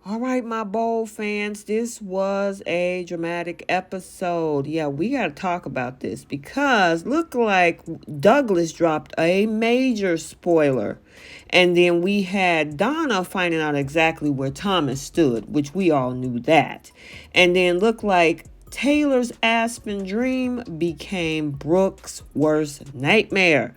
All right, my bold fans, this was a dramatic episode. Yeah, we got to talk about this because look like Douglas dropped a major spoiler. And then we had Donna finding out exactly where Thomas stood, which we all knew that. And then look like Taylor's Aspen dream became Brooke's worst nightmare.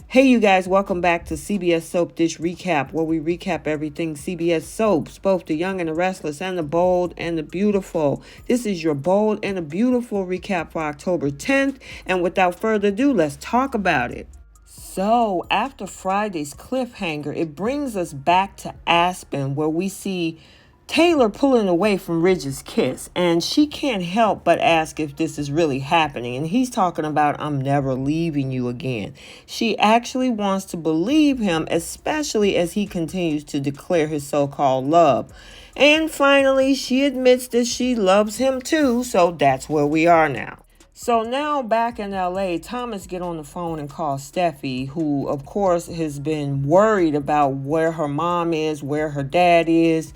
Hey, you guys, welcome back to CBS Soap Dish Recap, where we recap everything CBS soaps, both the young and the restless, and the bold and the beautiful. This is your bold and the beautiful recap for October 10th, and without further ado, let's talk about it. So, after Friday's cliffhanger, it brings us back to Aspen, where we see Taylor pulling away from Ridge's kiss, and she can't help but ask if this is really happening. And he's talking about, I'm never leaving you again. She actually wants to believe him, especially as he continues to declare his so-called love. And finally, she admits that she loves him too, so that's where we are now. So now back in LA, Thomas get on the phone and call Steffi, who of course has been worried about where her mom is, where her dad is.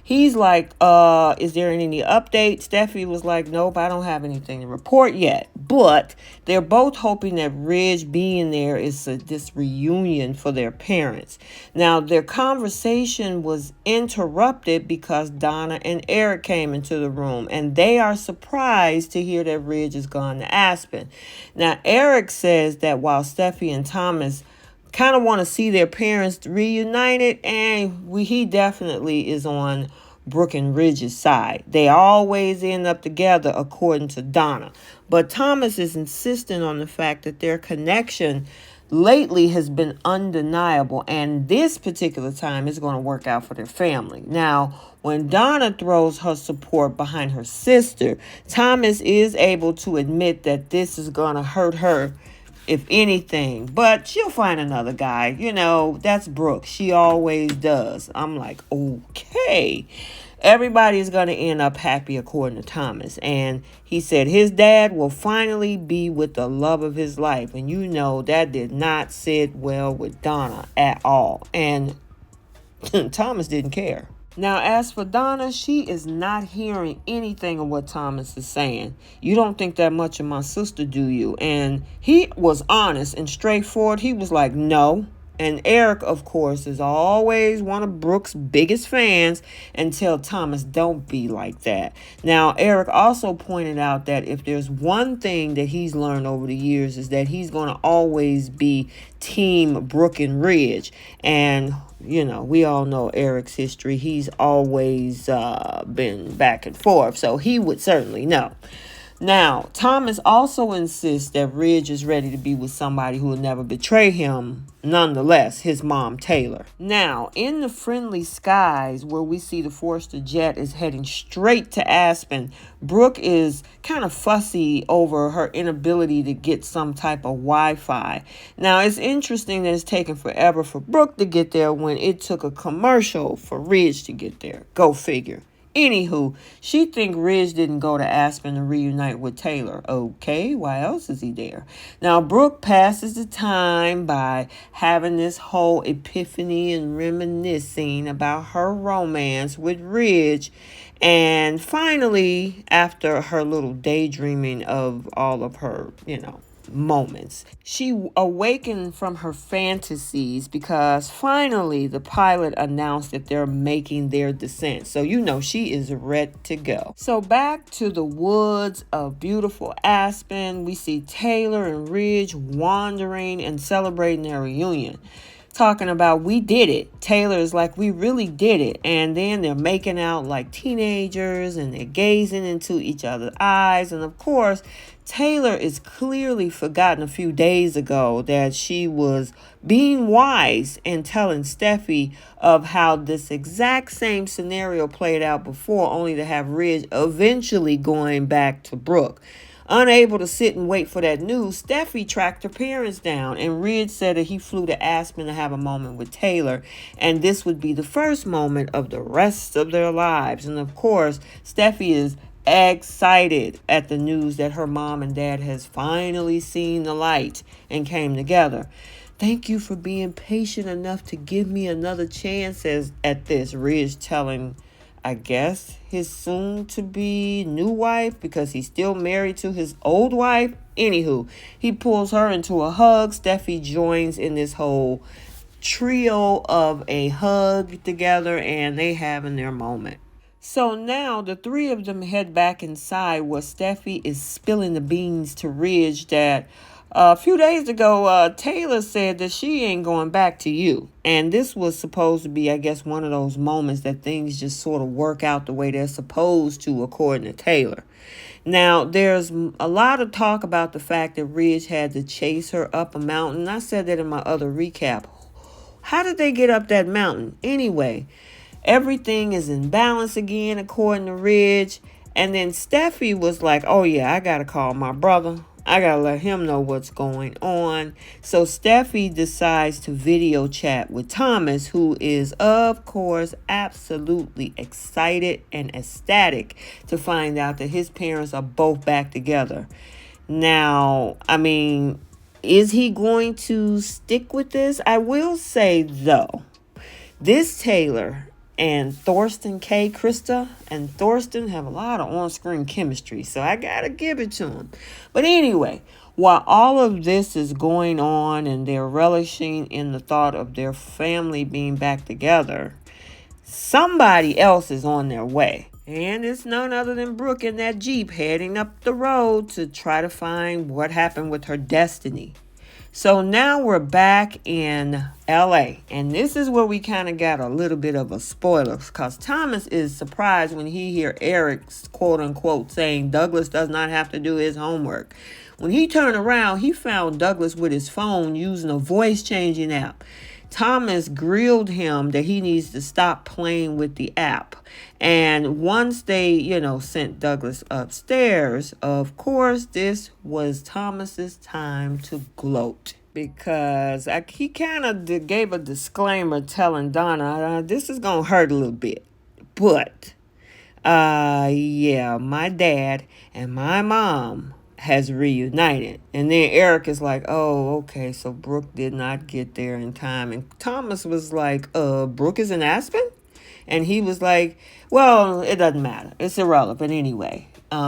He's like, is there any update? Steffi was like, nope, I don't have anything to report yet. But they're both hoping that Ridge being there is this reunion for their parents. Now, their conversation was interrupted because Donna and Eric came into the room, and they are surprised to hear that Ridge has gone to Aspen. Now, Eric says that while Steffi and Thomas kind of want to see their parents reunited, and he definitely is on Brooke and Ridge's side. They always end up together, according to Donna. But Thomas is insisting on the fact that their connection lately has been undeniable, and this particular time is going to work out for their family. Now, when Donna throws her support behind her sister, Thomas is able to admit that this is going to hurt her, if anything, but she'll find another guy. That's Brooke. She always does. I'm like, okay. Everybody's going to end up happy, according to Thomas. And he said his dad will finally be with the love of his life. And that did not sit well with Donna at all. And Thomas didn't care. Now, as for Donna, she is not hearing anything of what Thomas is saying. You don't think that much of my sister, do you? And he was honest and straightforward. He was like, no. And Eric, of course, is always one of Brooke's biggest fans and tell Thomas, don't be like that. Now, Eric also pointed out that if there's one thing that he's learned over the years is that he's going to always be team Brooke and Ridge. And we all know Eric's history. He's always been back and forth, so he would certainly know. Now, Thomas also insists that Ridge is ready to be with somebody who will never betray him, nonetheless, his mom, Taylor. Now, in the friendly skies where we see the Forster jet is heading straight to Aspen, Brooke is kind of fussy over her inability to get some type of Wi-Fi. Now, it's interesting that it's taken forever for Brooke to get there when it took a commercial for Ridge to get there. Go figure. Anywho, she think Ridge didn't go to Aspen to reunite with Taylor. Okay, why else is he there? Now, Brooke passes the time by having this whole epiphany and reminiscing about her romance with Ridge. And finally, after her little daydreaming of all of her, moments, she awakened from her fantasies because finally the pilot announced that they're making their descent. So she is ready to go. So back to the woods of beautiful Aspen, we see Taylor and Ridge wandering and celebrating their reunion, talking about, we did it. Taylor is like, we really did it. And then they're making out like teenagers and they're gazing into each other's eyes. And of course, Taylor is clearly forgotten a few days ago that she was being wise and telling Steffi of how this exact same scenario played out before, only to have Ridge eventually going back to Brooke. Unable to sit and wait for that news, Steffi tracked her parents down, and Ridge said that he flew to Aspen to have a moment with Taylor, and this would be the first moment of the rest of their lives. And of course, Steffi is excited at the news that her mom and dad has finally seen the light and came together. Thank you for being patient enough to give me another chance at this, Ridge telling I guess, his soon-to-be new wife, because he's still married to his old wife. Anywho, he pulls her into a hug. Steffi joins in this whole trio of a hug together, and they having their moment. So now the three of them head back inside where Steffi is spilling the beans to Ridge that a few days ago, Taylor said that she ain't going back to you. And this was supposed to be, I guess, one of those moments that things just sort of work out the way they're supposed to, according to Taylor. Now, there's a lot of talk about the fact that Ridge had to chase her up a mountain. I said that in my other recap. How did they get up that mountain? Anyway, everything is in balance again, according to Ridge. And then Steffi was like, oh yeah, I got to call my brother. I got to let him know what's going on. So Steffi decides to video chat with Thomas, who is, of course, absolutely excited and ecstatic to find out that his parents are both back together. Now, I mean, is he going to stick with this? I will say, though, this Taylor and Thorsten K. Krista and Thorsten have a lot of on-screen chemistry, so I gotta give it to him. But anyway, while all of this is going on and they're relishing in the thought of their family being back together, somebody else is on their way. And it's none other than Brooke in that Jeep heading up the road to try to find what happened with her destiny. So now we're back in LA, and this is where we kind of got a little bit of a spoiler, because Thomas is surprised when he hear Eric's quote unquote saying Douglas does not have to do his homework. When he turned around, he found Douglas with his phone using a voice changing app. Thomas grilled him that he needs to stop playing with the app. And once they, sent Douglas upstairs, of course, this was Thomas's time to gloat. Because he kind of gave a disclaimer telling Donna, this is going to hurt a little bit. But, yeah, my dad and my mom has reunited. And then Eric is like, oh, okay, so Brooke did not get there in time. And Thomas was like, Brooke is in Aspen? And he was like, well, it doesn't matter. It's irrelevant anyway.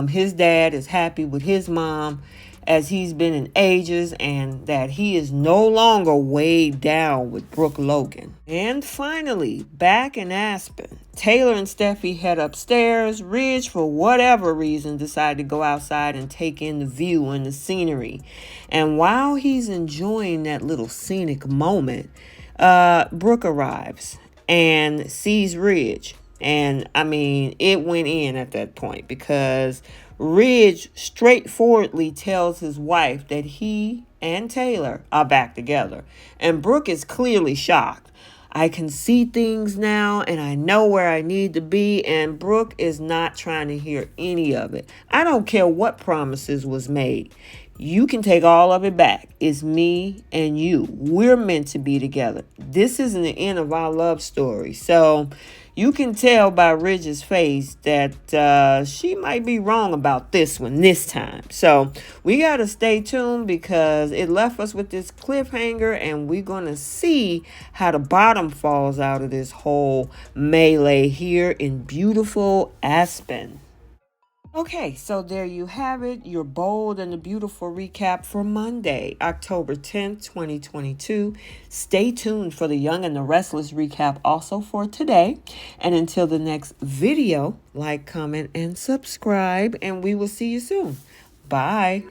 His dad is happy with his mom as he's been in ages, and that he is no longer weighed down with Brooke Logan. And finally, back in Aspen, Taylor and Steffi head upstairs. Ridge, for whatever reason, decided to go outside and take in the view and the scenery. And while he's enjoying that little scenic moment, Brooke arrives and sees Ridge. And I mean, it went in at that point, because Ridge straightforwardly tells his wife that he and Taylor are back together. And Brooke is clearly shocked. I can see things now and I know where I need to be. And Brooke is not trying to hear any of it. I don't care what promises was made. You can take all of it back. It's me and you. We're meant to be together. This isn't the end of our love story. So you can tell by Ridge's face that she might be wrong about this one this time. So we got to stay tuned, because it left us with this cliffhanger, and we're going to see how the bottom falls out of this whole melee here in beautiful Aspen. Okay, so there you have it, your bold and the beautiful recap for Monday, October 10th, 2022. Stay tuned for the Young and the Restless recap also for today. And until the next video, like, comment, and subscribe, and we will see you soon. Bye.